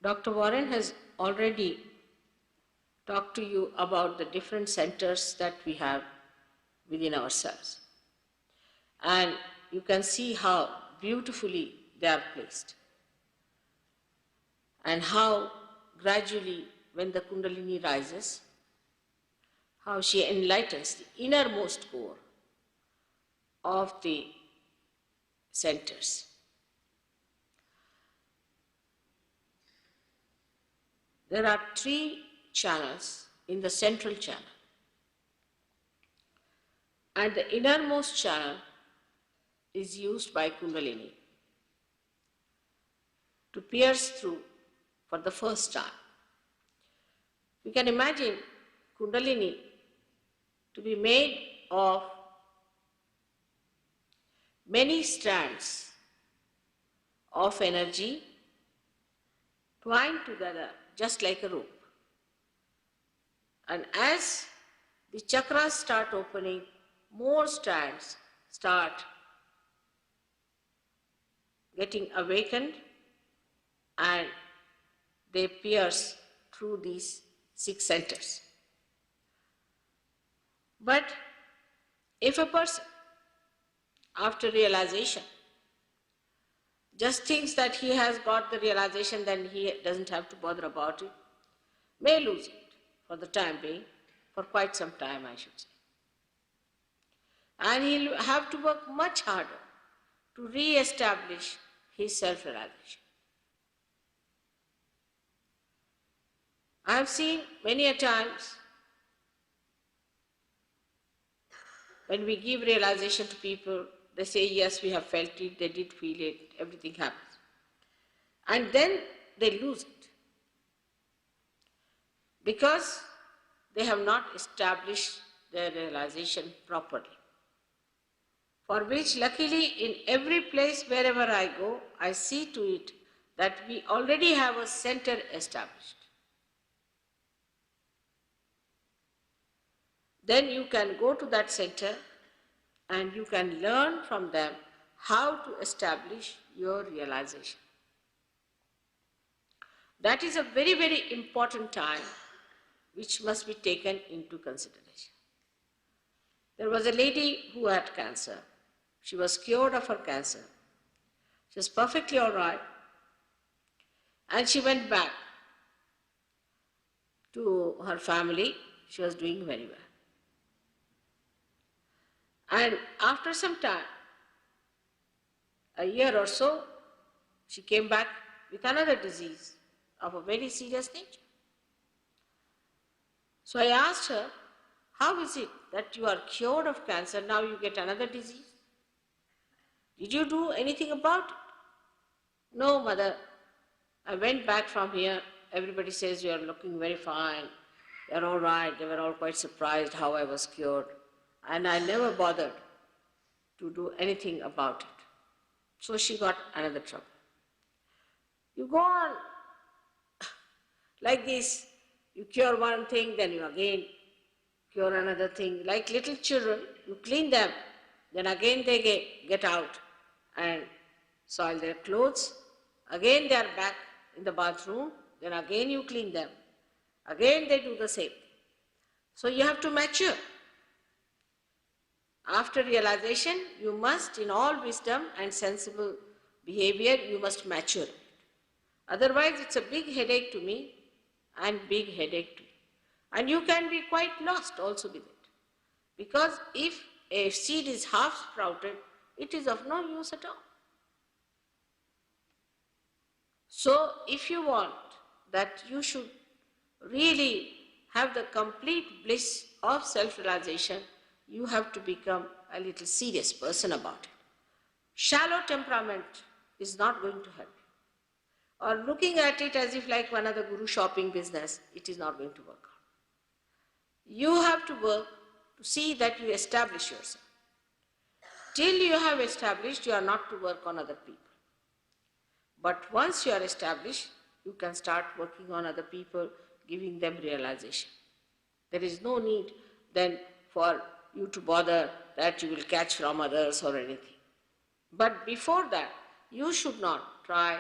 Dr. Warren has already talked to you about the different centers that we have within ourselves. And you can see how beautifully they are placed. And how gradually, when the Kundalini rises, how she enlightens the innermost core of the centers. There are 3 channels in the central channel. And the innermost channel is used by Kundalini to pierce through for the first time. You can imagine Kundalini to be made of many strands of energy twined together just like a rope. And as the chakras start opening, more strands start getting awakened and they pierce through these 6 centers. But if a person, after realization, just thinks that he has got the realization, then he doesn't have to bother about it, may lose it for the time being, for quite some time I should say. And he'll have to work much harder to re-establish his self-realization. I have seen many a times when we give realization to people, they say, yes, we have felt it, they did feel it, everything happens. And then they lose it because they have not established their realization properly. For which, luckily, in every place wherever I go, I see to it that we already have a center established. Then you can go to that center and you can learn from them how to establish your realization. That is a very, very important time which must be taken into consideration. There was a lady who had cancer. She was cured of her cancer. She was perfectly all right. And she went back to her family. She was doing very well. And after some time, a year or so, she came back with another disease of a very serious nature. So I asked her, how is it that you are cured of cancer, now you get another disease? Did you do anything about it? No, mother. I went back from here. Everybody says you are looking very fine. You are all right. They were all quite surprised how I was cured. And I never bothered to do anything about it. So she got another trouble. You go on like this. You cure one thing, then you again cure another thing. Like little children, you clean them, then again they get out and soil their clothes. Again they are back in the bathroom, then again you clean them. Again they do the same. So you have to mature. After realization, you must, in all wisdom and sensible behavior, you must mature it. Otherwise, it's a big headache to me and big headache to you. And you can be quite lost also with it. Because if a seed is half sprouted, it is of no use at all. So, if you want that you should really have the complete bliss of self-realization, you have to become a little serious person about it. Shallow temperament is not going to help you. Or looking at it as if like one of the guru shopping business, it is not going to work out. You have to work to see that you establish yourself. Till you have established, you are not to work on other people. But once you are established, you can start working on other people, giving them realization. There is no need then for you to bother that you will catch from others or anything. But before that, you should not try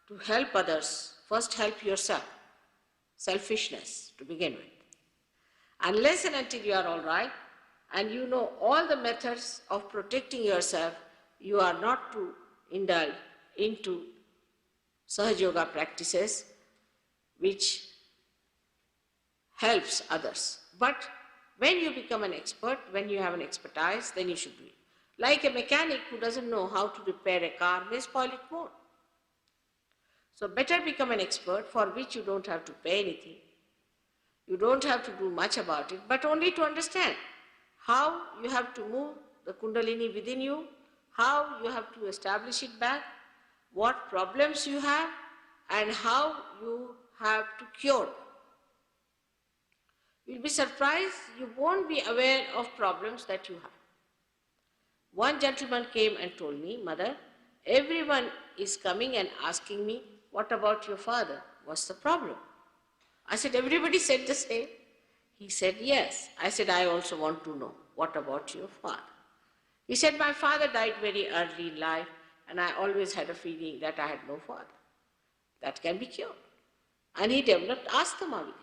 to help others first help yourself. Selfishness to begin with. Unless and until you are all right and you know all the methods of protecting yourself, you are not to indulge into Sahaja Yoga practices which helps others. But when you become an expert, when you have an expertise, then you should do it. Like a mechanic who doesn't know how to repair a car may spoil it more. So better become an expert for which you don't have to pay anything. You don't have to do much about it, but only to understand how you have to move the Kundalini within you, how you have to establish it back, what problems you have, and how you have to cure them. You'll be surprised, you won't be aware of problems that you have. One gentleman came and told me, Mother, everyone is coming and asking me, what about your father? What's the problem? I said, everybody said the same. He said, yes. I said, I also want to know, what about your father? He said, my father died very early in life and I always had a feeling that I had no father. That can be cured. And he developed asthma with it.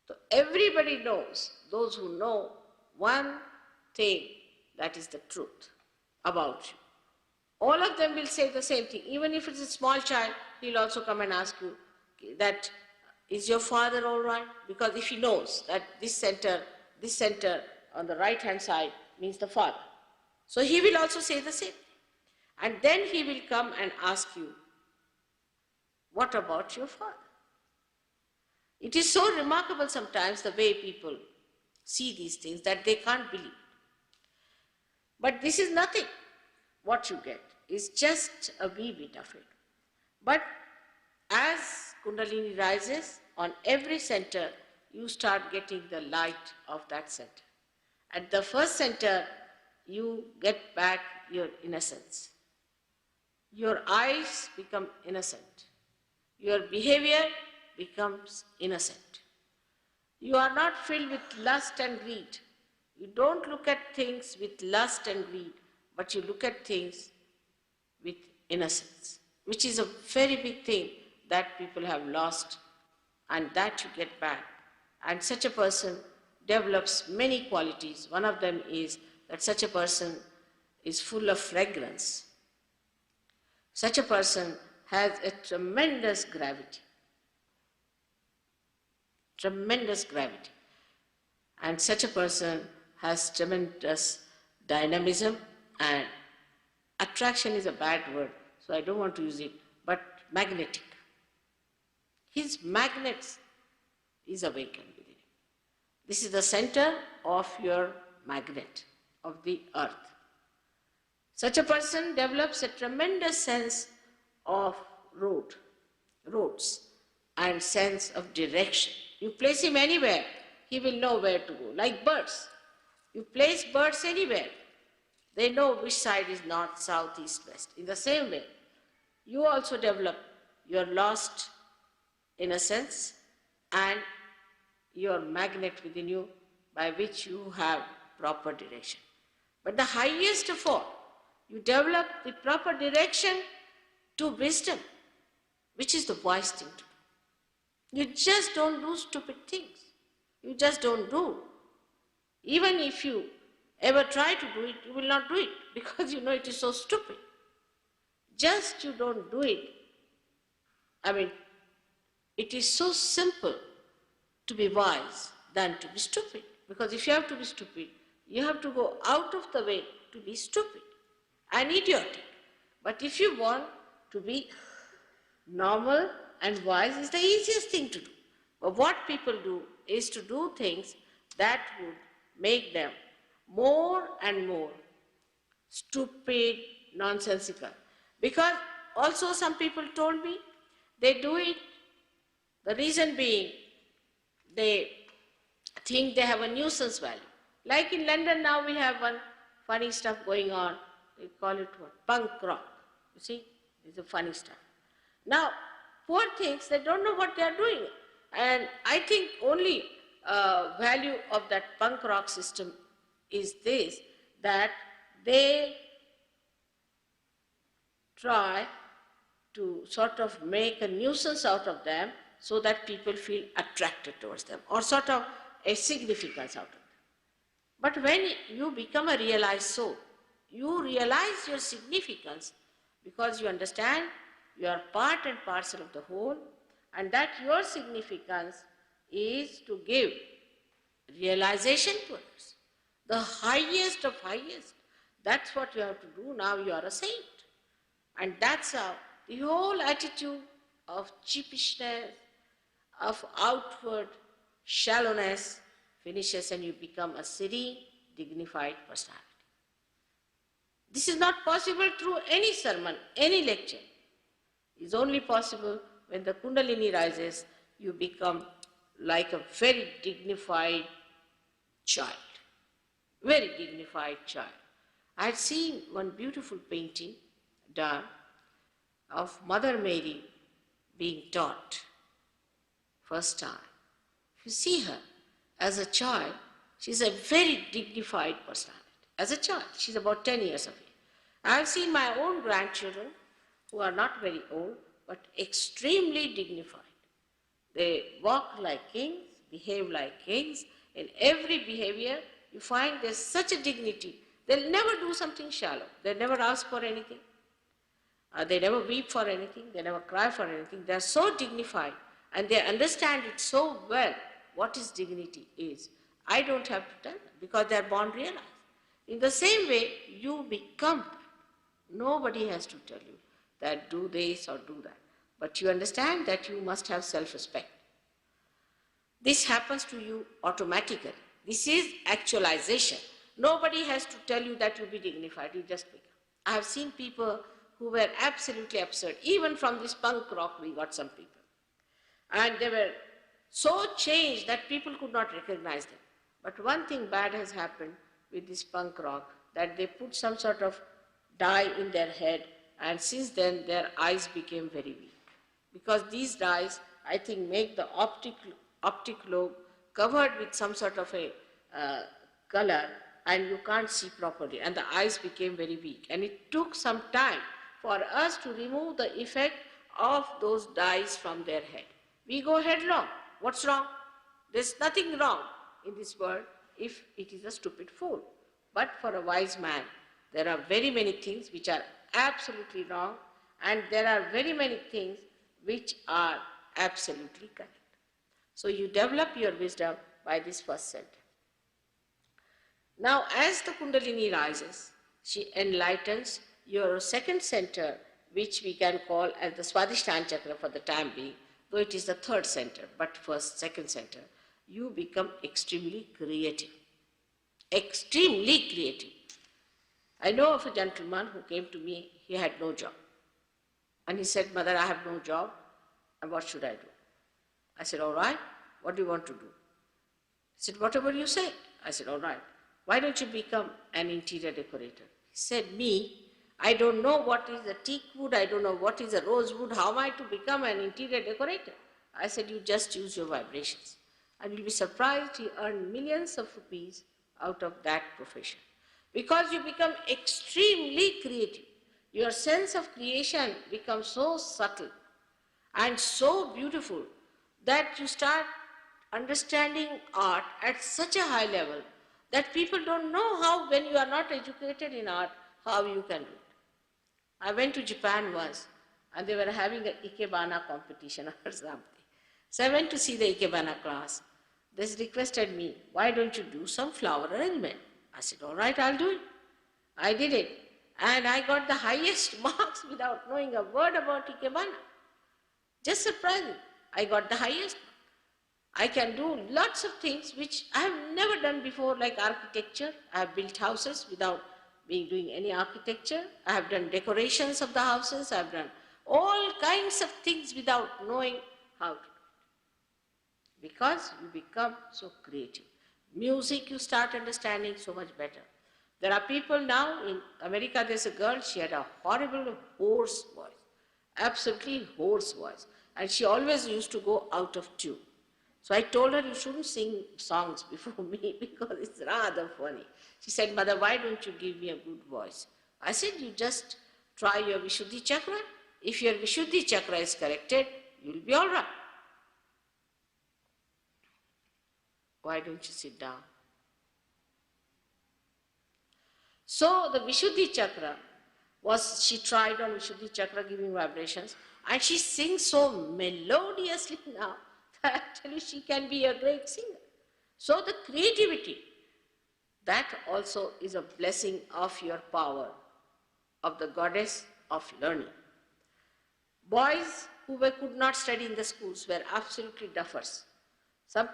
So everybody knows, those who know one thing that is the truth about you. All of them will say the same thing. Even if it's a small child, he'll also come and ask you that, is your father all right? Because if he knows that this center on the right hand side means the father. So he will also say the same thing. And then he will come and ask you, what about your father? It is so remarkable sometimes the way people see these things that they can't believe. But this is nothing. What you get is just a wee bit of it. But as Kundalini rises, on every center, you start getting the light of that center. At the first center, you get back your innocence. Your eyes become innocent. Your behavior becomes innocent. You are not filled with lust and greed. You don't look at things with lust and greed, but you look at things with innocence, which is a very big thing that people have lost and that you get back. And such a person develops many qualities. One of them is that such a person is full of fragrance. Such a person has a tremendous gravity. Tremendous gravity. And such a person has tremendous dynamism, and attraction is a bad word, so I don't want to use it, but magnetic. His magnet is awakened within him. This is the center of your magnet, of the earth. Such a person develops a tremendous sense of roads, and sense of direction. You place him anywhere, he will know where to go, like birds. You place birds anywhere, they know which side is north, south, east, west. In the same way, you also develop your lost innocence and your magnet within you by which you have proper direction. But the highest of all, you develop the proper direction to wisdom, which is the wise thing to do. You just don't do stupid things. You just don't do. Even if you ever try to do it, you will not do it because you know it is so stupid. Just you don't do it. I mean, it is so simple to be wise than to be stupid. Because if you have to be stupid, you have to go out of the way to be stupid and idiotic. But if you want to be normal and wise, is the easiest thing to do. But what people do is to do things that would make them more and more stupid, nonsensical. Because also some people told me they do it, the reason being they think they have a nuisance value. Like in London now we have one funny stuff going on, they call it what? Punk rock. You see, it's a funny stuff. Now, poor things, they don't know what they are doing. And I think only value of that punk rock system is this, that they try to sort of make a nuisance out of them so that people feel attracted towards them, or sort of a significance out of them. But when you become a realized soul, you realize your significance because you understand you are part and parcel of the whole, and that your significance is to give realization to others. The highest of highest. That's what you have to do. Now you are a saint. And that's how the whole attitude of cheapishness, of outward shallowness finishes, and you become a serene, dignified personality. This is not possible through any sermon, any lecture. It's only possible when the Kundalini rises, you become like a very dignified child. Very dignified child. I had seen one beautiful painting done of Mother Mary being taught first time. If you see her as a child, she's a very dignified personality. As a child, she's about 10 years of age. I have seen my own grandchildren who are not very old, but extremely dignified. They walk like kings, behave like kings. In every behavior, you find there's such a dignity. They'll never do something shallow. They'll never ask for anything. They never weep for anything. They never cry for anything. They're so dignified, and they understand it so well what is dignity is. I don't have to tell them because they're born realized. In the same way, you become that. Nobody has to tell you that do this or do that. But you understand that you must have self-respect. This happens to you automatically. This is actualization. Nobody has to tell you that you be dignified, you just become. I have seen people who were absolutely absurd. Even from this punk rock, we got some people. And they were so changed that people could not recognize them. But one thing bad has happened with this punk rock, that they put some sort of dye in their head, and since then their eyes became very weak. Because these dyes, I think, make the optic lobe covered with some sort of a color, and you can't see properly, and the eyes became very weak. And it took some time for us to remove the effect of those dyes from their head. We go headlong. What's wrong? There's nothing wrong in this world if it is a stupid fool. But for a wise man, there are very many things which are absolutely wrong, and there are very many things which are absolutely correct. So you develop your wisdom by this first center. Now, as the Kundalini rises, she enlightens your second center, which we can call as the Swadhisthana chakra for the time being, though it is the third center, but first, second center. You become extremely creative. Extremely creative. I know of a gentleman who came to me, he had no job. And he said, Mother, I have no job, and what should I do? I said, all right, what do you want to do? He said, whatever you say. I said, all right, why don't you become an interior decorator? He said, me, I don't know what is a teak wood, I don't know what is a rose wood, how am I to become an interior decorator? I said, you just use your vibrations. And you'll be surprised, you earn millions of rupees out of that profession. Because you become extremely creative. Your sense of creation becomes so subtle and so beautiful that you start understanding art at such a high level that people don't know how, when you are not educated in art, how you can do it. I went to Japan once, and they were having an ikebana competition or something. So I went to see the ikebana class. They requested me, why don't you do some flower arrangement? I said, all right, I'll do it. I did it. And I got the highest marks without knowing a word about ikebana. Just surprising. I got the highest. I can do lots of things which I have never done before, like architecture. I have built houses without doing any architecture. I have done decorations of the houses. I have done all kinds of things without knowing how to do it. Because you become so creative. Music you start understanding so much better. There are people now, in America there's a girl, she had a horrible hoarse voice. Absolutely hoarse voice. And she always used to go out of tune. So I told her, you shouldn't sing songs before me because it's rather funny. She said, Mother, why don't you give me a good voice? I said, you just try your Vishuddhi chakra if your Vishuddhi chakra is corrected, you will be all right. Why don't you sit down? So the Vishuddhi chakra she tried on Vishuddhi chakra giving vibrations, and she sings so melodiously now that actually she can be a great singer. So the creativity, that also is a blessing of your power, of the goddess of learning. Boys who could not study in the schools were absolutely duffers. Some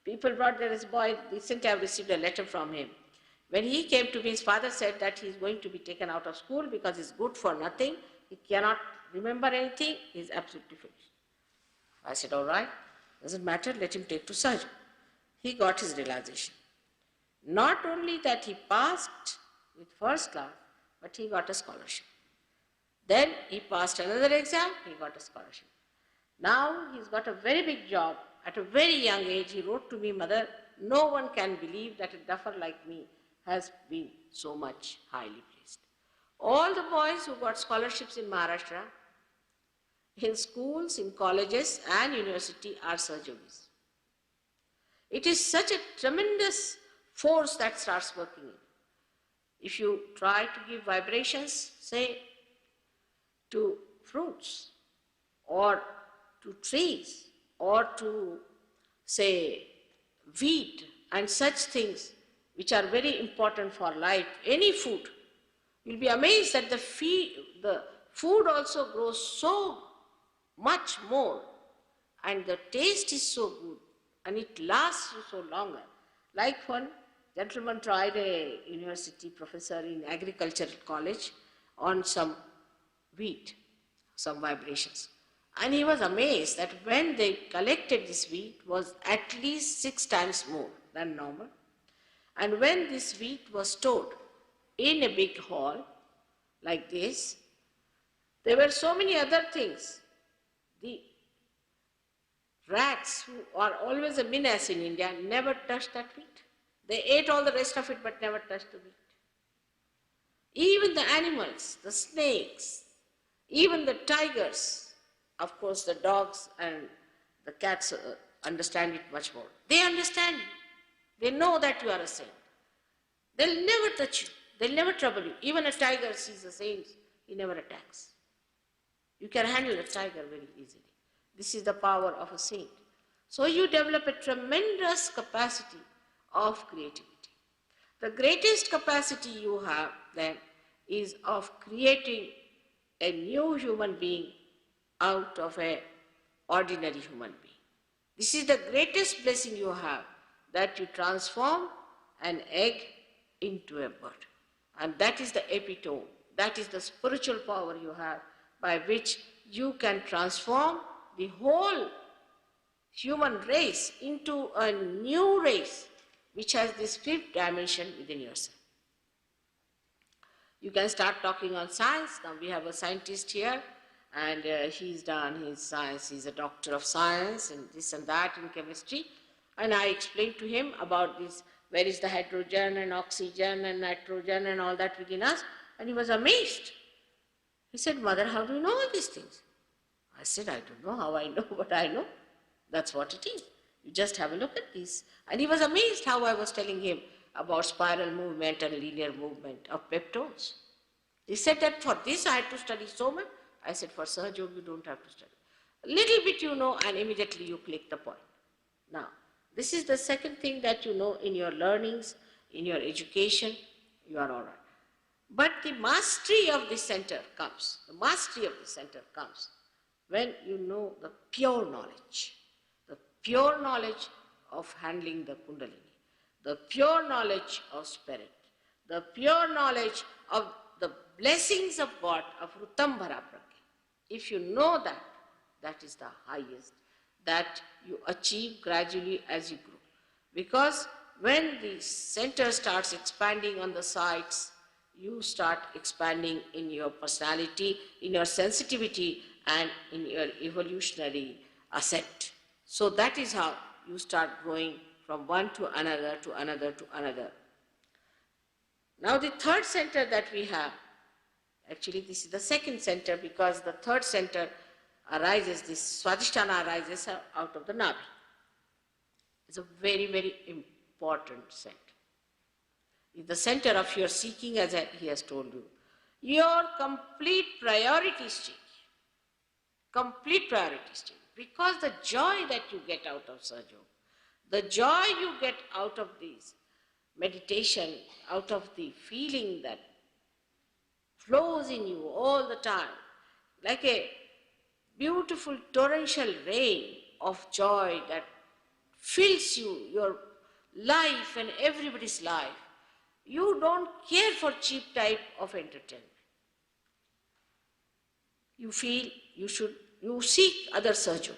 people brought there is a boy, recently I received a letter from him. When he came to me, his father said that he is going to be taken out of school because he's good for nothing, he cannot remember anything, he's absolutely finished. I said, all right, doesn't matter, let him take to Sahaja. He got his realization. Not only that he passed with first class, but he got a scholarship. Then he passed another exam, he got a scholarship. Now he's got a very big job. At a very young age, he wrote to me, Mother, no one can believe that a duffer like me has been so much highly placed. All the boys who got scholarships in Maharashtra, in schools, in colleges and university are Sahajogis. It is such a tremendous force that starts working in. If you try to give vibrations, say, to fruits or to trees or to, say, wheat and such things which are very important for life, any food, you'll be amazed that the food also grows so much more and the taste is so good and it lasts so longer. Like one gentleman tried, a university professor in agricultural college, on some wheat, some vibrations. And he was amazed that when they collected this wheat was at least 6 times more than normal. And when this wheat was stored in a big hall like this, there were so many other things. The rats, who are always a menace in India, never touched that wheat. They ate all the rest of it but never touched the wheat. Even the animals, the snakes, even the tigers, of course the dogs and the cats understand it much more. They understand you. They know that you are a saint. They'll never touch you. They'll never trouble you. Even a tiger sees a saint, he never attacks. You can handle a tiger very easily. This is the power of a saint. So you develop a tremendous capacity of creativity. The greatest capacity you have then is of creating a new human being out of an ordinary human being. This is the greatest blessing you have, that you transform an egg into a bird. And that is the epitome, that is the spiritual power you have by which you can transform the whole human race into a new race which has this 5th dimension within yourself. You can start talking on science. Now we have a scientist here and he's done his science, he's a doctor of science and this and that in chemistry. And I explained to him about this, where is the hydrogen and oxygen and nitrogen and all that within us, and he was amazed. He said, Mother, how do you know all these things? I said, I don't know how I know, but I know. That's what it is. You just have a look at these. And he was amazed how I was telling him about spiral movement and linear movement of peptones. He said that for this I had to study so much. I said, for Sahaja Yoga you don't have to study. A little bit you know and immediately you click the point. Now, this is the second thing that you know in your learnings, in your education, you are all right. But the mastery of the center comes. The mastery of the center comes when you know the pure knowledge of handling the Kundalini, the pure knowledge of spirit, the pure knowledge of the blessings of God, of Rutambhara Pragya. If you know that, that is the highest that you achieve gradually as you grow. Because when the center starts expanding on the sides, you start expanding in your personality, in your sensitivity, and in your evolutionary ascent. So that is how you start growing from one to another, to another, to another. Now the third center that we have, Actually, this is the second center because the third center arises, this Swadhisthana arises out of the Navi. It's a very, very important center. It's the center of your seeking, as he has told you. Your complete priorities change. Complete priorities change. Because the joy that you get out of Sahaja, the joy you get out of this meditation, out of the feeling that flows in you all the time, like a beautiful torrential rain of joy that fills you, your life and everybody's life. You don't care for cheap type of entertainment. You feel you seek other Sahaja.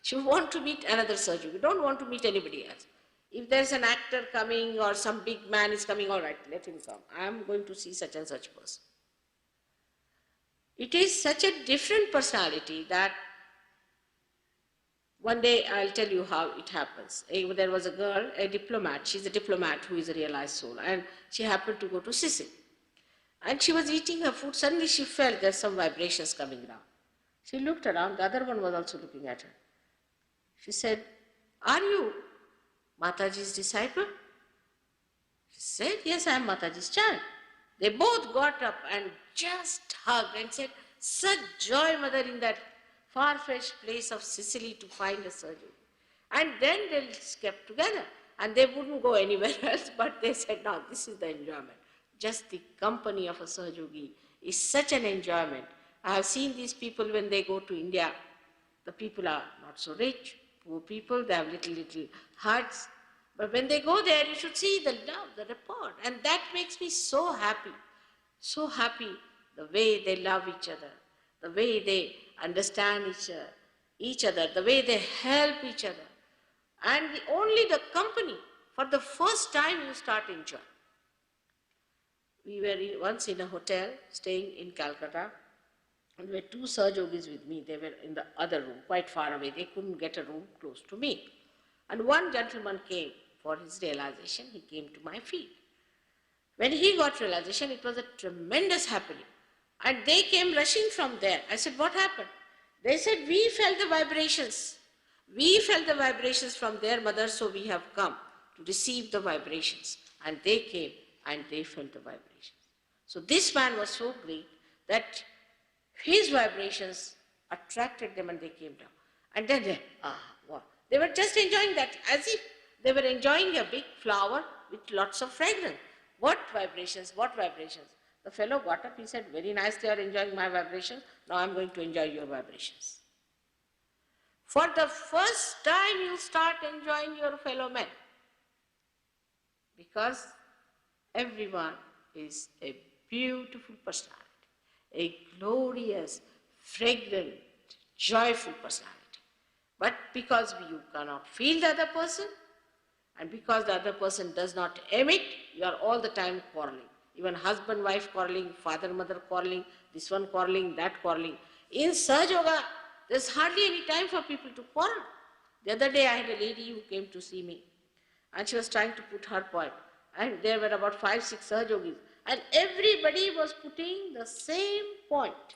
You want to meet another Sahaja. You don't want to meet anybody else. If there's an actor coming or some big man is coming, all right, let him come. I am going to see such and such person. It is such a different personality that one day I'll tell you how it happens. There was a girl, a diplomat. She's a diplomat who is a realized soul, and she happened to go to Sicily. And she was eating her food. Suddenly she felt there's some vibrations coming down. She looked around. The other one was also looking at her. She said, "Are you Mataji's disciple?" She said, "Yes, I am Mataji's child." They both got up and just hugged and said, "Such joy, mother, in that far-fetched place of Sicily to find a surgeon." And then they kept together. And they wouldn't go anywhere else, but they said, "No, this is the enjoyment." Just the company of a Sahajogi is such an enjoyment. I have seen these people when they go to India. The people are not so rich, poor people, they have little huts. But when they go there, you should see the love, the rapport. And that makes me so happy, the way they love each other, the way they understand each other, the way they help each other. And only the company, for the first time you start enjoying. We were once in a hotel, staying in Calcutta, and there were two Sahajogis with me. They were in the other room, quite far away. They couldn't get a room close to me. And one gentleman came for his realization. He came to my feet. When he got realization, it was a tremendous happening. And they came rushing from there. I said, "What happened?" They said, "We felt the vibrations. We felt the vibrations from their mother, so we have come to receive the vibrations." And they came and they felt the vibrations. So this man was so great that his vibrations attracted them and they came down. And then wow. They were just enjoying that as if they were enjoying a big flower with lots of fragrance. What vibrations, what vibrations. The fellow got up, he said, "Very nice, they are enjoying my vibrations. Now I am going to enjoy your vibrations." For the first time you start enjoying your fellow men. Because everyone is a beautiful personality, a glorious, fragrant, joyful personality. But because you cannot feel the other person, and because the other person does not emit, you are all the time quarreling. Even husband, wife quarreling, father, mother quarreling, this one quarreling, that quarreling. In Sahajoga, there's hardly any time for people to quarrel. The other day I had a lady who came to see me, and she was trying to put her point. And there were about 5-6 Sahajogis. And everybody was putting the same point.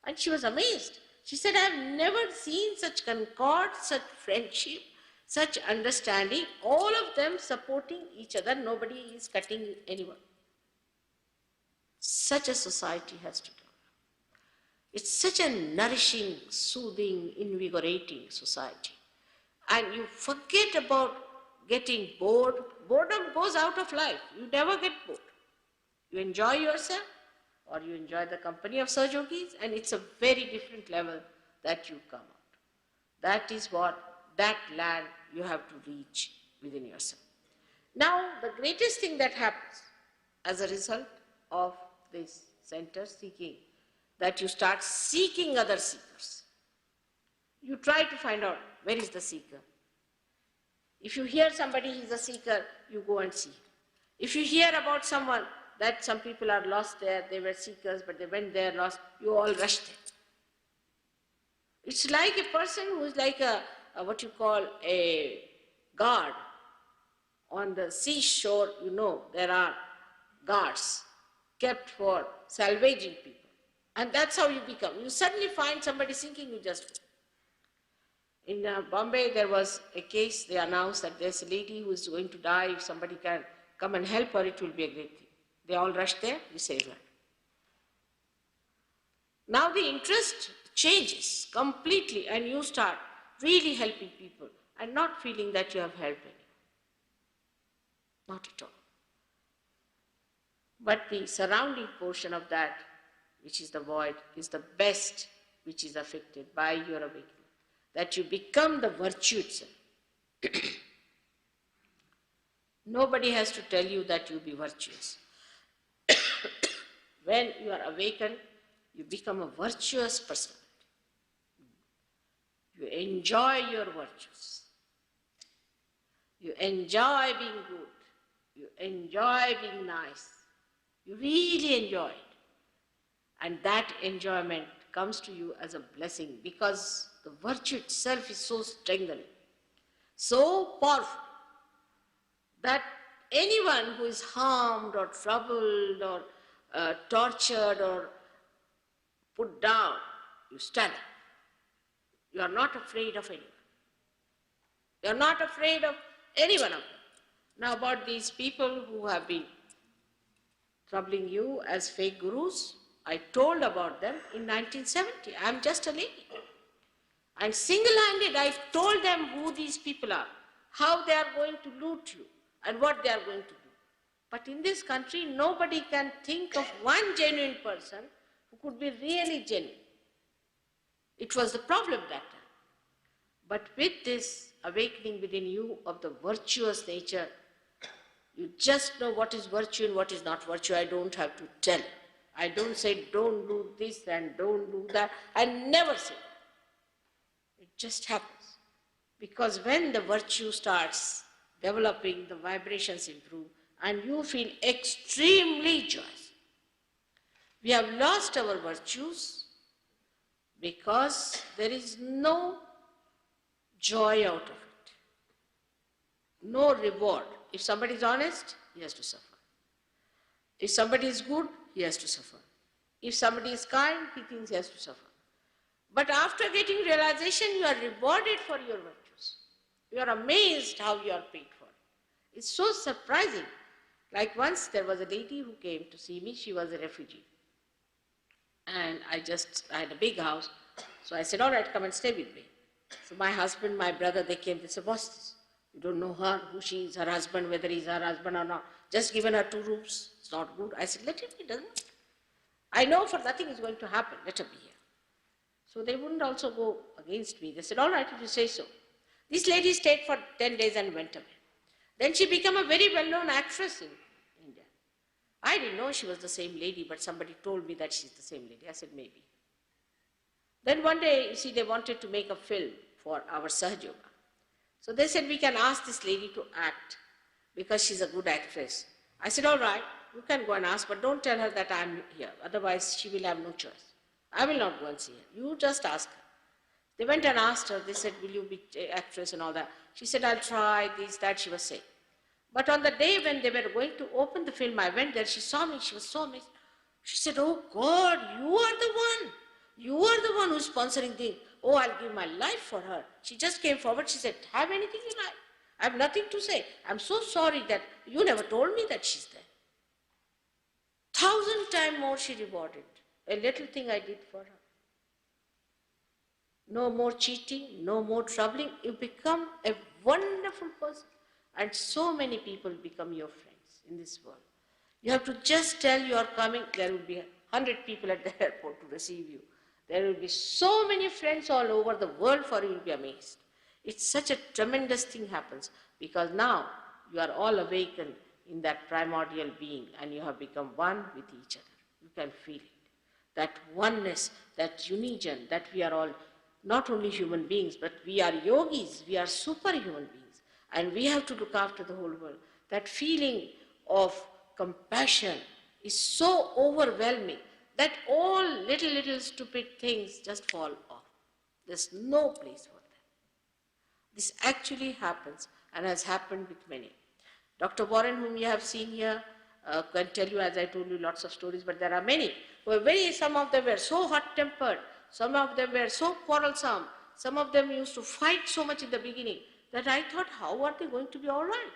And she was amazed. She said, "I have never seen such concord, such friendship, such understanding, all of them supporting each other. Nobody is cutting anyone." Such a society has to develop. It's such a nourishing, soothing, invigorating society. And you forget about getting bored. Boredom goes out of life. You never get bored. You enjoy yourself or you enjoy the company of Sahajogis, and it's a very different level that you come out. That is that land you have to reach within yourself. Now, the greatest thing that happens as a result of this center seeking, that you start seeking other seekers. You try to find out where is the seeker. If you hear somebody is a seeker, you go and see. If you hear about someone that some people are lost there, they were seekers, but they went there lost, you all rush there. It's like a person who is like what you call a guard. On the seashore, there are guards kept for salvaging people. And that's how you become. You suddenly find somebody sinking, you just... In Bombay, there was a case, they announced that there's a lady who is going to die. If somebody can come and help her, it will be a great thing. They all rushed there, we saved her. Now the interest changes completely and you start really helping people and not feeling that you have helped anyone. Not at all. But the surrounding portion of that, which is the void, is the best which is affected by your awakening. That you become the virtue itself. Nobody has to tell you that you be virtuous. When you are awakened, you become a virtuous personality. You enjoy your virtues. You enjoy being good. You enjoy being nice. You really enjoy it. And that enjoyment comes to you as a blessing because the virtue itself is so strengthening, so powerful, that anyone who is harmed or troubled or tortured or put down, you stand up. You are not afraid of anyone. You are not afraid of any one of them. Now about these people who have been troubling you as fake gurus, I told about them in 1970. I am just a lady. And single-handed, I told them who these people are, how they are going to loot you, and what they are going to do. But in this country, nobody can think of one genuine person who could be really genuine. It was the problem that time. But with this awakening within you of the virtuous nature, you just know what is virtue and what is not virtue. I don't have to tell. I don't say don't do this and don't do that. I never say that. It just happens. Because when the virtue starts developing, the vibrations improve, and you feel extremely joyous. We have lost our virtues because there is no joy out of it, no reward. If somebody is honest, he has to suffer. If somebody is good, he has to suffer. If somebody is kind, he thinks he has to suffer. But after getting realization, you are rewarded for your virtues. You are amazed how you are paid for. It's so surprising. Like once there was a lady who came to see me, she was a refugee. And I had a big house, so I said, all right, come and stay with me. So my husband, my brother, they came, they said, what's this? You don't know her, who she is, her husband, whether he's her husband or not. Just given her 2 rooms, it's not good. I said, let it be, doesn't it? I know for nothing is going to happen, let her be here. So they wouldn't also go against me. They said, all right, if you say so. This lady stayed for 10 days and went away. Then she became a very well-known actress in India. I didn't know she was the same lady, but somebody told me that she's the same lady. I said, maybe. Then one day, you see, they wanted to make a film for our Sahaja Yoga. So they said, we can ask this lady to act because she's a good actress. I said, all right, you can go and ask, but don't tell her that I'm here. Otherwise, she will have no choice. I will not go and see her. You just ask her. They went and asked her. They said, will you be actress and all that? She said, I'll try this, that, she was saying. But on the day when they were going to open the film, I went there, she saw me, she was so amazed. She said, oh God, you are the one. You are the one who's sponsoring things. Oh, I'll give my life for her. She just came forward, she said, have anything you like. I have nothing to say. I'm so sorry that you never told me that she's there. 1,000 times more she rewarded. A little thing I did for her. No more cheating, no more troubling. You become a wonderful person. And so many people become your friends in this world. You have to just tell you are coming. There will be 100 people at the airport to receive you. There will be so many friends all over the world for you. You will be amazed. It's such a tremendous thing happens because now you are all awakened in that primordial being and you have become one with each other. You can feel it. That oneness, that union, that we are all not only human beings, but we are yogis, we are superhuman beings, and we have to look after the whole world. That feeling of compassion is so overwhelming that all little stupid things just fall off. There's no place for them. This actually happens and has happened with many. Dr. Warren, whom you have seen here, can tell you, as I told you, lots of stories, but there are many who are some of them were so hot-tempered, some of them were so quarrelsome, some of them used to fight so much in the beginning that I thought, how are they going to be all right?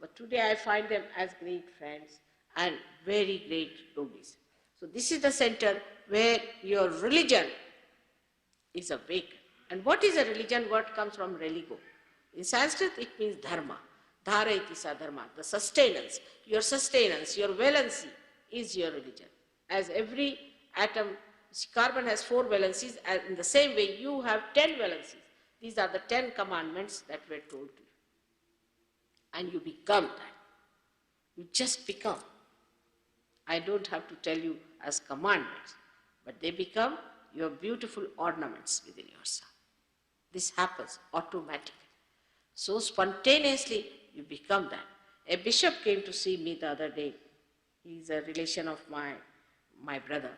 But today I find them as great friends and very great yogis. So this is the center where your religion is awakened. And what is a religion? Word comes from religo. In Sanskrit, it means dharma. Dhara iti sa dharma, the sustenance, your valency is your religion. As every atom, carbon has 4 valencies, and in the same way you have 10 valencies. These are the 10 commandments that were told to you. And you become that. You just become. I don't have to tell you as commandments, but they become your beautiful ornaments within yourself. This happens automatically. So spontaneously, you become that. A bishop came to see me the other day. He's a relation of my brother.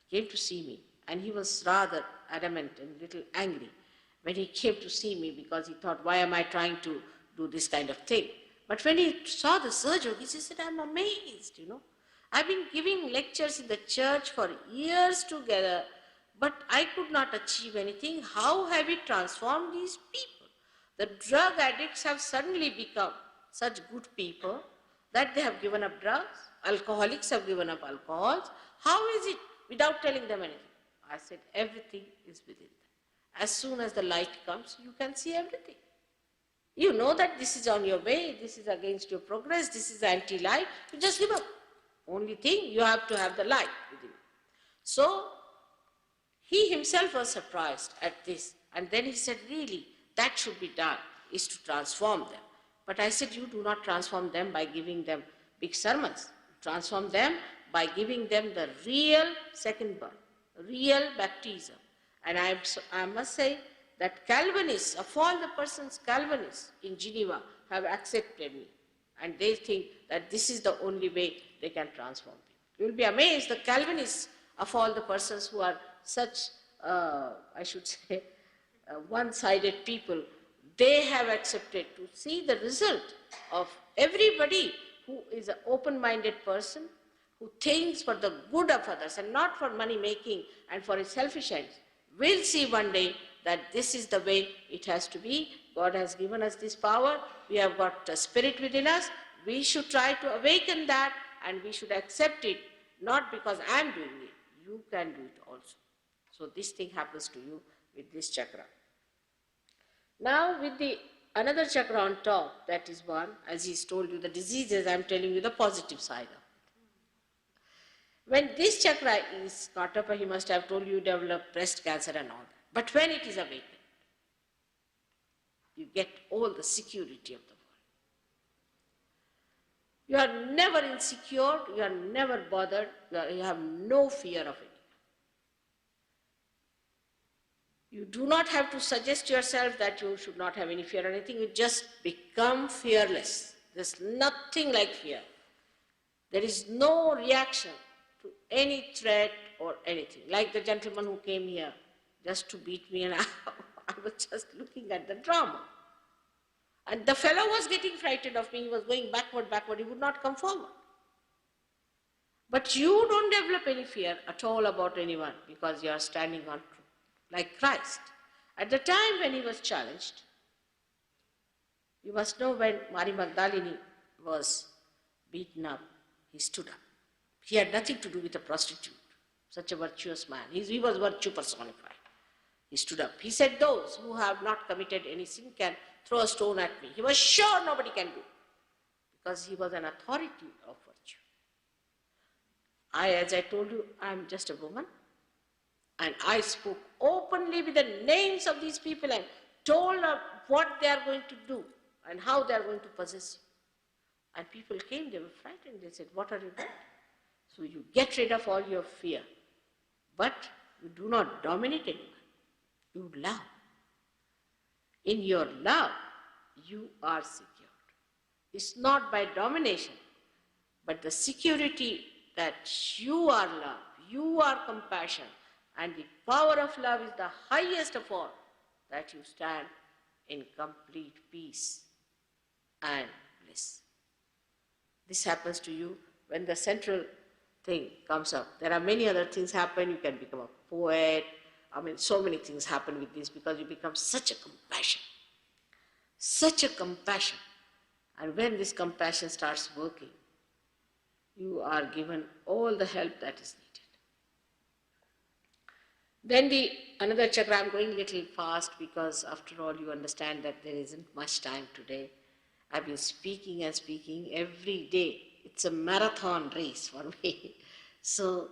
He came to see me, and he was rather adamant and a little angry when he came to see me, because he thought, why am I trying to do this kind of thing? But when he saw the Sahaja Yoga, he said, I'm amazed, I've been giving lectures in the church for years together, but I could not achieve anything. How have we transformed these people? The drug addicts have suddenly become such good people that they have given up drugs. Alcoholics have given up alcohols. How is it without telling them anything? I said, everything is within them. As soon as the light comes, you can see everything. You know that this is on your way, this is against your progress, this is anti-light, you just give up. Only thing, you have to have the light within you. So, he himself was surprised at this, and then he said, really, that should be done, is to transform them. But I said, you do not transform them by giving them big sermons. Transform them by giving them the real second birth, real baptism. And I must say that Calvinists, of all the persons Calvinists in Geneva, have accepted me. And they think that this is the only way they can transform people. You will be amazed, the Calvinists, of all the persons who are such, I should say, one-sided people, they have accepted to see the result of everybody who is an open-minded person, who thinks for the good of others and not for money making and for his selfish ends, will see one day that this is the way it has to be. God has given us this power. We have got a spirit within us. We should try to awaken that, and we should accept it, not because I am doing it. You can do it also. So this thing happens to you with this chakra. Now with the another chakra on top, that is one, as he's told you, the diseases, I'm telling you the positive side of it. When this chakra is caught up, he must have told you develop breast cancer and all that. But when it is awakened, you get all the security of the world. You are never insecure, you are never bothered, you have no fear of it. You do not have to suggest yourself that you should not have any fear or anything, you just become fearless. There's nothing like fear. There is no reaction to any threat or anything. Like the gentleman who came here just to beat me, and I was just looking at the drama. And the fellow was getting frightened of me, he was going backward, he would not come forward. But you don't develop any fear at all about anyone because you are standing on truth, like Christ. At the time when he was challenged, you must know when Mary Magdalene was beaten up, he stood up. He had nothing to do with a prostitute, such a virtuous man. He was virtue personified. He stood up. He said, those who have not committed any sin can throw a stone at me. He was sure nobody can do, because he was an authority of virtue. As I told you, I am just a woman, and I spoke openly with the names of these people and told them what they are going to do and how they are going to possess you. And people came, they were frightened, they said, what are you doing? So you get rid of all your fear, but you do not dominate anyone. You love. In your love, you are secured. It's not by domination, but the security that you are love, you are compassion, and the power of love is the highest of all, that you stand in complete peace and bliss. This happens to you when the central thing comes up. There are many other things happen. You can become a poet. I mean, so many things happen with this because you become such a compassion. Such a compassion. And when this compassion starts working, you are given all the help that is needed. Then another chakra, I'm going a little fast because after all you understand that there isn't much time today. I've been speaking and speaking every day. It's a marathon race for me. So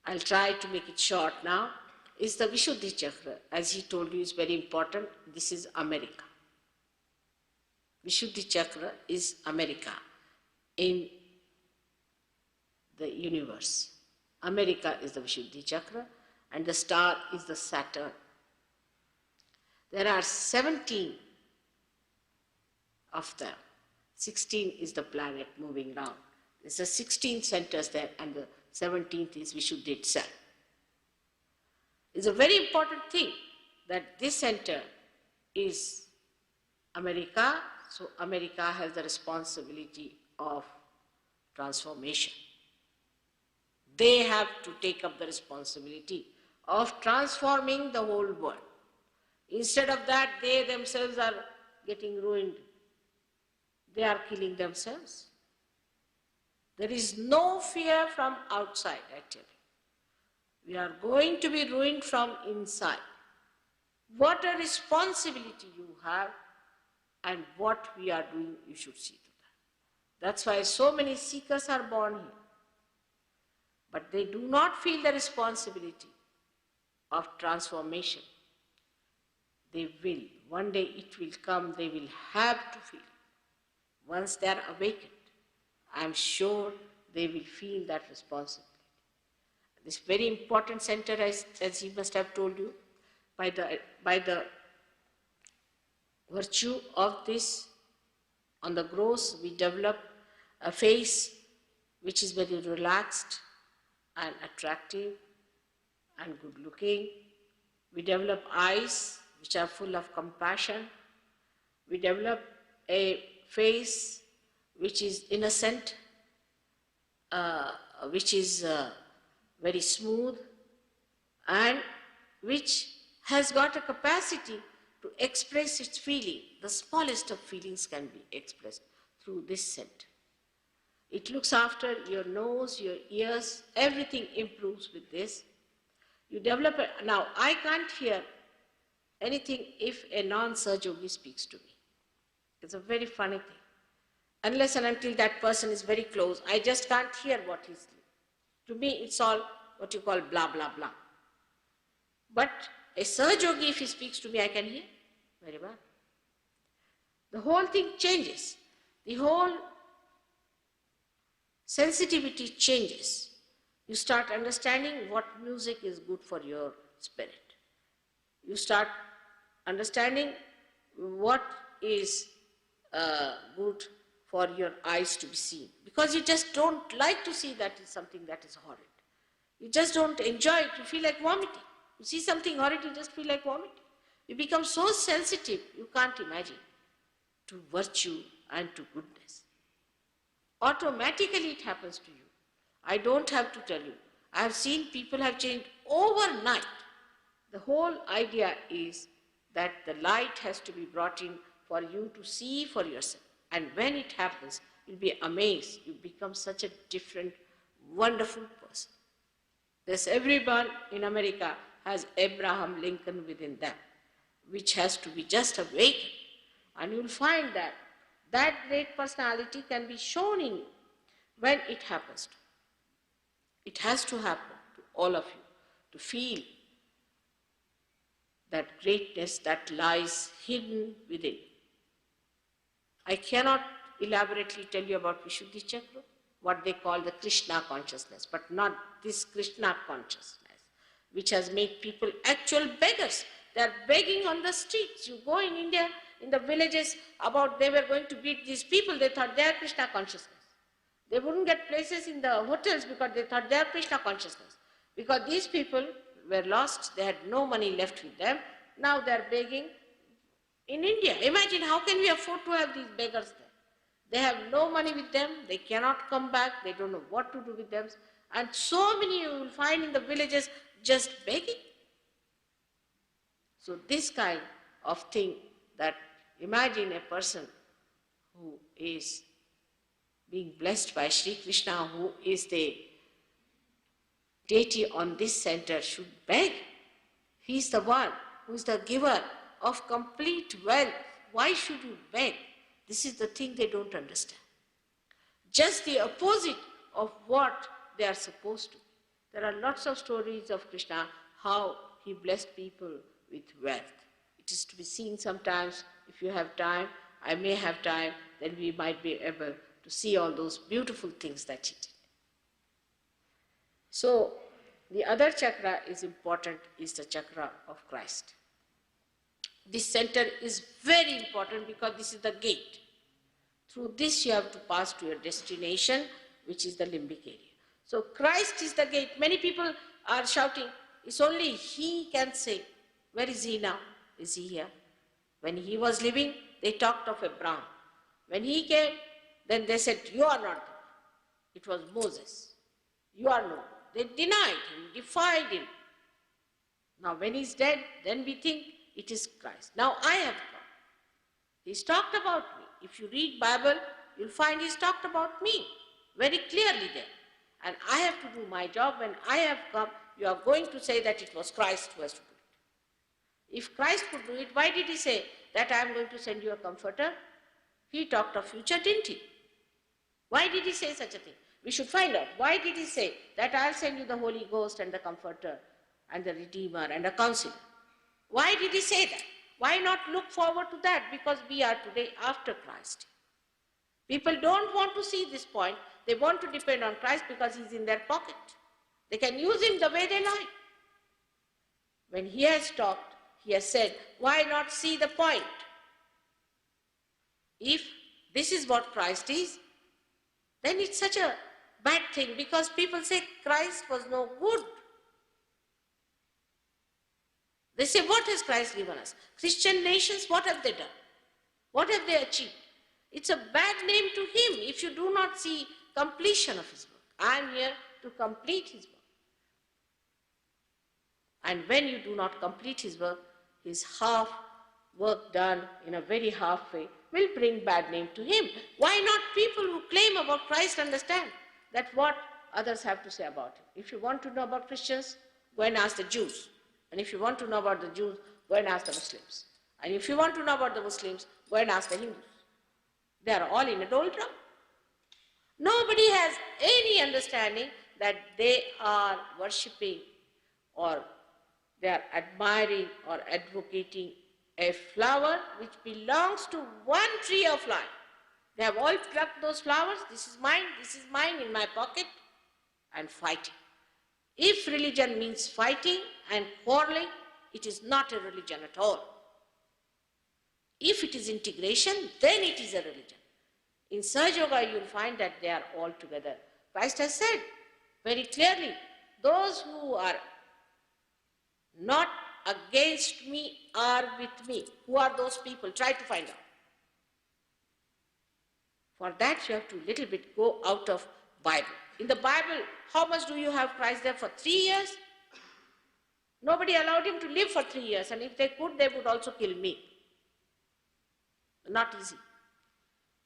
I'll try to make it short now. Is the Vishuddhi chakra, as he told you, is very important. This is America. Vishuddhi chakra is America in the universe. America is the Vishuddhi chakra and the star is the Saturn. There are 17 of them. 16 is the planet moving round. There's a 16 centers there and the 17th is Vishuddhi itself. It's a very important thing that this center is America, so America has the responsibility of transformation. They have to take up the responsibility of transforming the whole world. Instead of that, they themselves are getting ruined. They are killing themselves. There is no fear from outside, I tell you. We are going to be ruined from inside. What a responsibility you have and what we are doing, you should see to that. That's why so many seekers are born here. But they do not feel the responsibility of transformation. They will. One day it will come, they will have to feel. Once they are awakened, I am sure they will feel that responsibility. This very important center, as he must have told you, by the virtue of this, on the gross, we develop a face which is very relaxed and attractive and good looking. We develop eyes which are full of compassion. We develop a face which is innocent, which is very smooth, and which has got a capacity to express its feeling. The smallest of feelings can be expressed through this center. It looks after your nose, your ears, everything improves with this. You develop now I can't hear anything if a non-Sahaja speaks to me. It's a very funny thing. Unless and until that person is very close, I just can't hear what he's saying. To me, it's all what you call blah, blah, blah. But a Sahaja, if he speaks to me, I can hear very well. The whole thing changes. The whole sensitivity changes. You start understanding what music is good for your spirit. You start understanding what is good for your eyes to be seen. Because you just don't like to see that is something that is horrid. You just don't enjoy it. You feel like vomiting. You see something horrid, you just feel like vomiting. You become so sensitive, you can't imagine, to virtue and to goodness. Automatically it happens to you. I don't have to tell you. I have seen people have changed overnight. The whole idea is that the light has to be brought in for you to see for yourself. And when it happens, you'll be amazed. You become such a different, wonderful person. There's everyone in America has Abraham Lincoln within them, which has to be just awakened. And you'll find that that great personality can be shown in you when it happens to you. It has to happen to all of you to feel that greatness that lies hidden within you. I cannot elaborately tell you about Vishuddhi Chakra, what they call the Krishna consciousness, but not this Krishna consciousness, which has made people actual beggars. They are begging on the streets. You go in India, in the villages, they were going to beat these people, they thought they are Krishna consciousness. They wouldn't get places in the hotels because they thought they are Krishna consciousness. Because these people were lost, they had no money left with them. Now they are begging in India. Imagine how can we afford to have these beggars there? They have no money with them, they cannot come back, they don't know what to do with them. And so many you will find in the villages just begging. So this kind of thing, that imagine a person who is being blessed by Shri Krishna, who is the deity on this center, should beg. He is the one who is the giver of complete wealth. Why should you beg? This is the thing they don't understand. Just the opposite of what they are supposed to. There are lots of stories of Krishna, how he blessed people with wealth. It is to be seen sometimes. If you have time, I may have time, then we might be able to see all those beautiful things that he did. So, the other chakra is important, is the chakra of Christ. This center is very important because this is the gate. Through this you have to pass to your destination, which is the limbic area. So Christ is the gate. Many people are shouting, it's only he can say. Where is he now? Is he here? When he was living, they talked of a Brahman. When he came, then they said, you are not the Brahman. It was Moses. You are no. They denied him, defied him. Now when he's dead, then we think it is Christ. Now I have come. He's talked about me. If you read Bible, you'll find he's talked about me very clearly there. And I have to do my job. When I have come, you are going to say that it was Christ who has to do it. If Christ could do it, why did he say that I am going to send you a comforter? He talked of future, didn't he? Why did he say such a thing? We should find out. Why did he say that I'll send you the Holy Ghost and the Comforter and the Redeemer and the Counselor? Why did he say that? Why not look forward to that? Because we are today after Christ. People don't want to see this point. They want to depend on Christ because he's in their pocket. They can use him the way they like. When he has talked, he has said, why not see the point? If this is what Christ is, then it's such a bad thing because people say Christ was no good. They say, what has Christ given us? Christian nations, what have they done? What have they achieved? It's a bad name to him if you do not see completion of his work. I am here to complete his work. And when you do not complete his work, his half work done in a very half way will bring bad name to him. Why not people who claim about Christ understand that what others have to say about him? If you want to know about Christians, go and ask the Jews. And if you want to know about the Jews, go and ask the Muslims. And if you want to know about the Muslims, go and ask the Hindus. They are all in a doldrum. Nobody has any understanding that they are worshipping or they are admiring or advocating a flower which belongs to one tree of life. They have all plucked those flowers. This is mine in my pocket, and fighting. If religion means fighting and quarreling, it is not a religion at all. If it is integration, then it is a religion. In Sahaja Yoga, you will find that they are all together. Christ has said very clearly, those who are not against me are with me. Who are those people? Try to find out. For that you have to little bit go out of Bible. In the Bible, how much do you have Christ there? For 3 years? Nobody allowed him to live for 3 years, and if they could, they would also kill me. Not easy.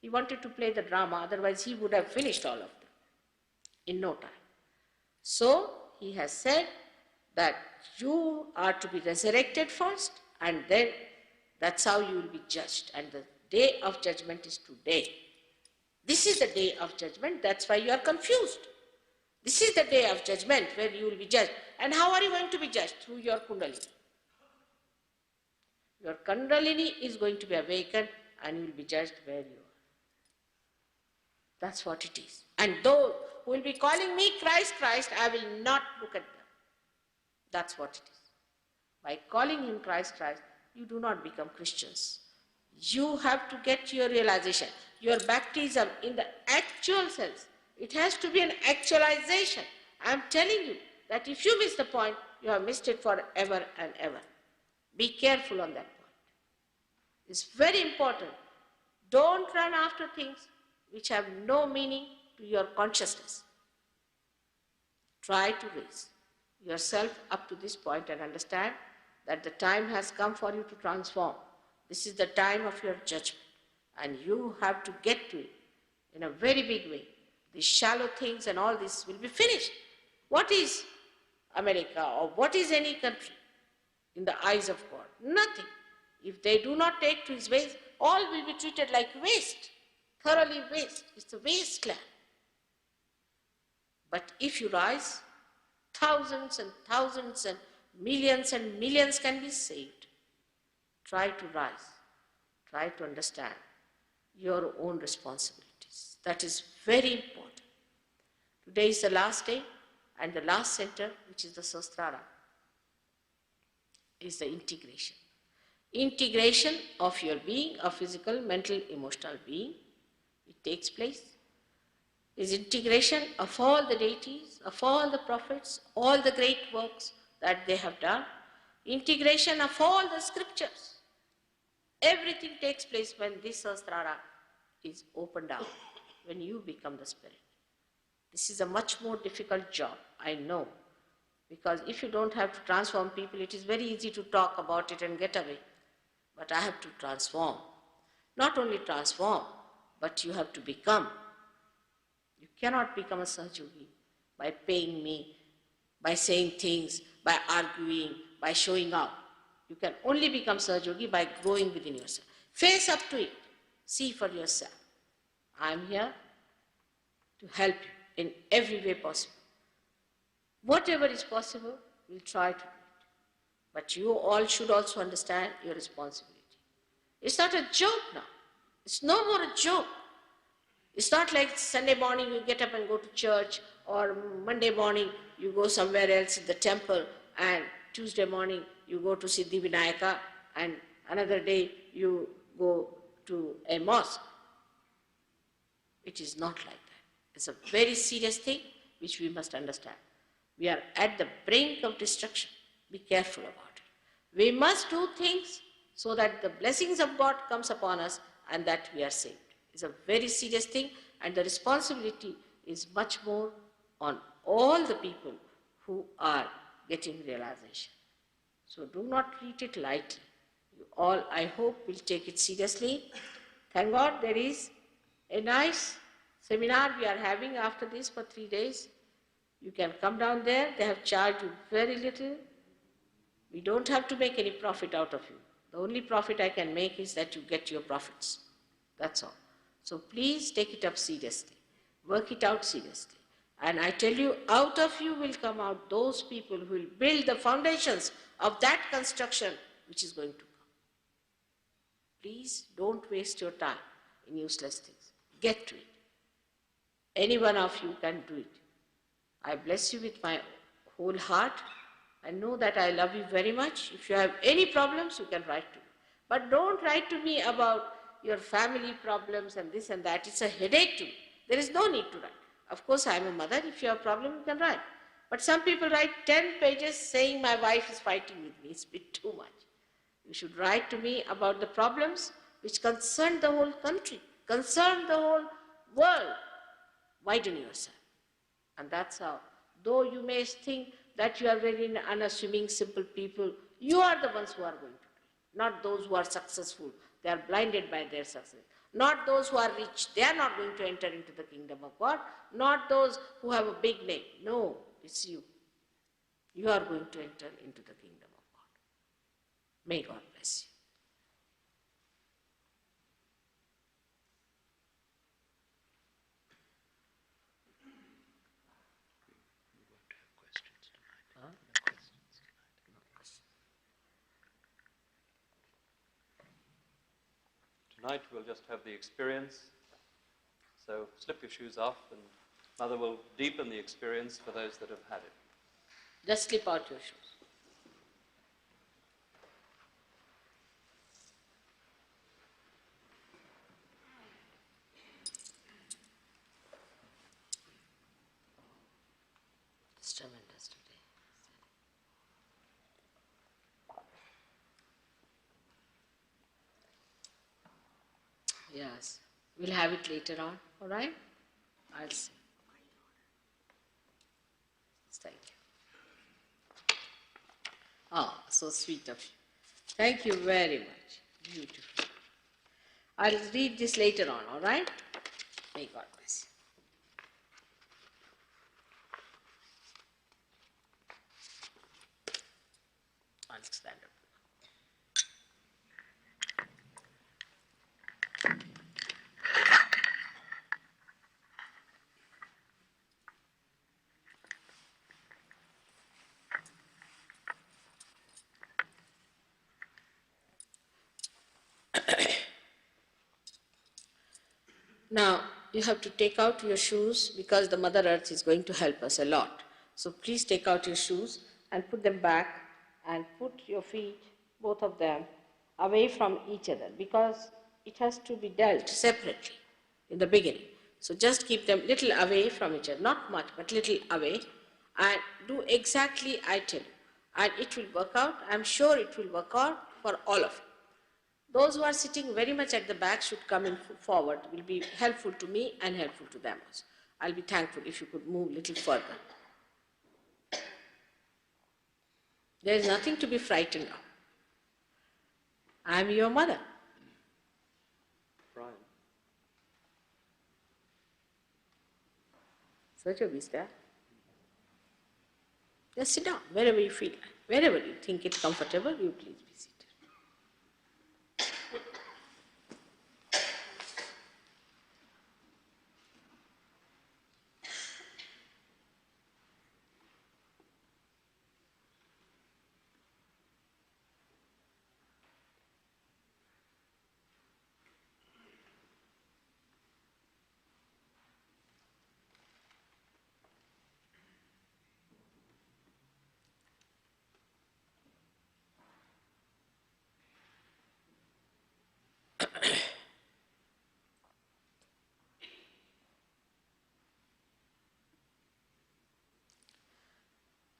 He wanted to play the drama, otherwise he would have finished all of them in no time. So he has said that you are to be resurrected first, and then that's how you will be judged. And the day of judgment is today. This is the day of judgment, that's why you are confused. This is the day of judgment where you will be judged. And how are you going to be judged? Through your kundalini. Your kundalini is going to be awakened and you will be judged where you are. That's what it is. And those who will be calling me Christ, Christ, I will not look at them. That's what it is. By calling him Christ, Christ, you do not become Christians. You have to get to your realization. Your baptism in the actual sense, it has to be an actualization. I am telling you that if you miss the point, you have missed it forever and ever. Be careful on that point. It's very important. Don't run after things. which have no meaning to your consciousness. Try to raise yourself up to this point and understand that the time has come for you to transform. This is the time of your judgment, and you have to get to it in a very big way. These shallow things and all this will be finished. What is America or what is any country in the eyes of God? Nothing. If they do not take to his ways, all will be treated like waste, thoroughly waste. It's a wasteland. But if you rise, thousands and millions can be saved. Try to rise. Try to understand your own responsibilities. That is very important. Today is the last day, and the last center, which is the Sahasrara, is the integration. Integration of your being, of physical, mental, emotional being. It takes place. Is integration of all the deities, of all the prophets, all the great works that they have done. Integration of all the scriptures. Everything takes place when this Sahasrara is opened up, when you become the spirit. This is a much more difficult job, I know, because if you don't have to transform people, it is very easy to talk about it and get away. But I have to transform. Not only transform, but you have to become. You cannot become a Sahajayogi by paying me, by saying things, by arguing, by showing up. You can only become Sahajayogi by growing within yourself. Face up to it. See for yourself. I am here to help you in every way possible. Whatever is possible, we'll try to do it. But you all should also understand your responsibility. It's not a joke now. It's no more a joke. It's not like Sunday morning you get up and go to church, or Monday morning you go somewhere else in the temple, and Tuesday morning you go to Siddhi Vinayaka, and another day you go to a mosque. It is not like that. It's a very serious thing which we must understand. We are at the brink of destruction. Be careful about it. We must do things so that the blessings of God comes upon us and that we are saved. It's a very serious thing, and the responsibility is much more on all the people who are getting realization. So do not treat it lightly. You all, I hope, will take it seriously. Thank God there is a nice seminar we are having after this for 3 days. You can come down there. They have charged you very little. We don't have to make any profit out of you. The only profit I can make is that you get your profits. That's all. So please take it up seriously. Work it out seriously. And I tell you, out of you will come out those people who will build the foundations of that construction which is going to come. Please don't waste your time in useless things. Get to it. Any one of you can do it. I bless you with my whole heart. I know that I love you very much. If you have any problems, you can write to me. But don't write to me about your family problems and this and that. It's a headache to me. There is no need to write. Of course, I am a mother. If you have a problem, you can write. But some people write 10 pages saying my wife is fighting with me. It's a bit too much. You should write to me about the problems which concern the whole country, concern the whole world. Widen yourself. And that's how, though you may think that you are very unassuming, simple people, you are the ones who are going to do it. Not those who are successful. They are blinded by their success. Not those who are rich. They are not going to enter into the kingdom of God. Not those who have a big name. No, it's you. You are going to enter into the kingdom of God. May God bless you. Tonight we'll just have the experience, so slip your shoes off and Mother will deepen the experience for those that have had it. Just slip out your shoes. It's tremendous today. Yes, we'll have it later on. All right? I'll see. Thank you. Oh, so sweet of you. Thank you very much. Beautiful. I'll read this later on, all right? May God bless you. I'll stand up. Now, you have to take out your shoes because the Mother Earth is going to help us a lot. So please take out your shoes and put them back and put your feet, both of them, away from each other because it has to be dealt separately in the beginning. So just keep them little away from each other, not much, but little away, and do exactly I tell you. And it will work out. I'm sure it will work out for all of you. Those who are sitting very much at the back should come in forward. It will be helpful to me and helpful to them also. I'll be thankful if you could move a little further. There is nothing to be frightened of. I am your mother. Brian. Sahaja is there. Just sit down wherever you feel like. Wherever you think it's comfortable, you please be seated.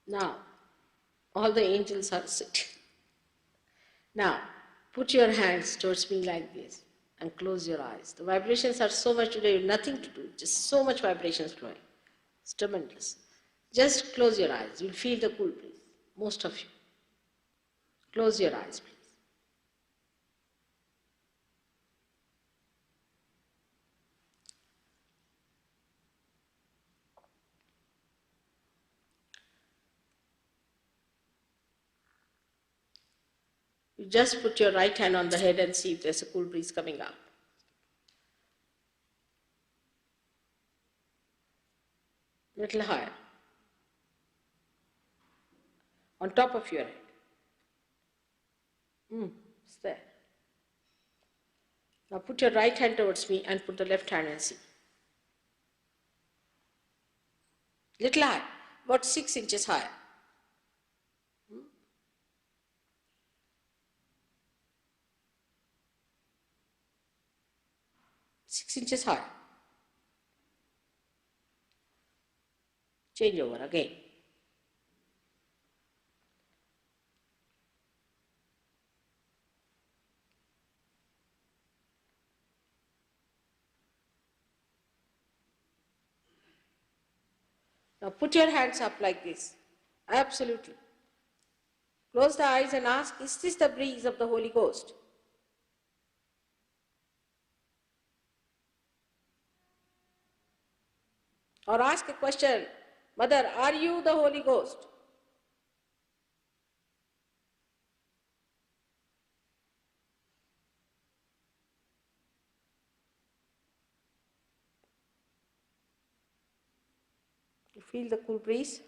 Now, all the angels are sitting. Now, put your hands towards me like this and close your eyes. The vibrations are so much today, nothing to do, just so much vibrations flowing. It's tremendous. Just close your eyes. You'll feel the cool breeze, most of you. Close your eyes, please. You just put your right hand on the head and see if there's a cool breeze coming out. Little higher. On top of your head. It's there. Now put your right hand towards me and put the left hand and see. Little higher, about 6 inches higher. 6 inches higher. Change over again. Now put your hands up like this. Absolutely. Close the eyes and ask, is this the breeze of the Holy Ghost? Or ask a question, Mother, are you the Holy Ghost? You feel the cool breeze?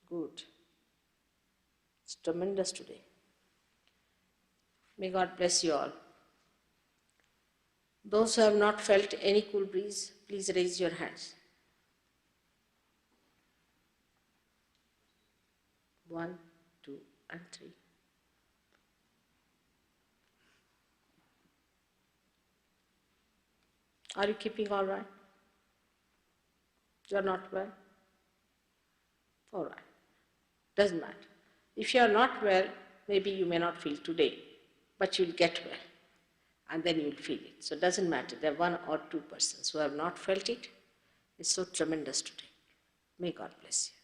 Good. It's tremendous today. May God bless you all. Those who have not felt any cool breeze, please raise your hands. 1, 2, and 3. Are you keeping all right? You are not well? All right. Doesn't matter. If you are not well, maybe you may not feel today, but you will get well. and then you will feel it. So it doesn't matter, there are 1 or 2 persons who have not felt it. It's so tremendous today. May God bless you.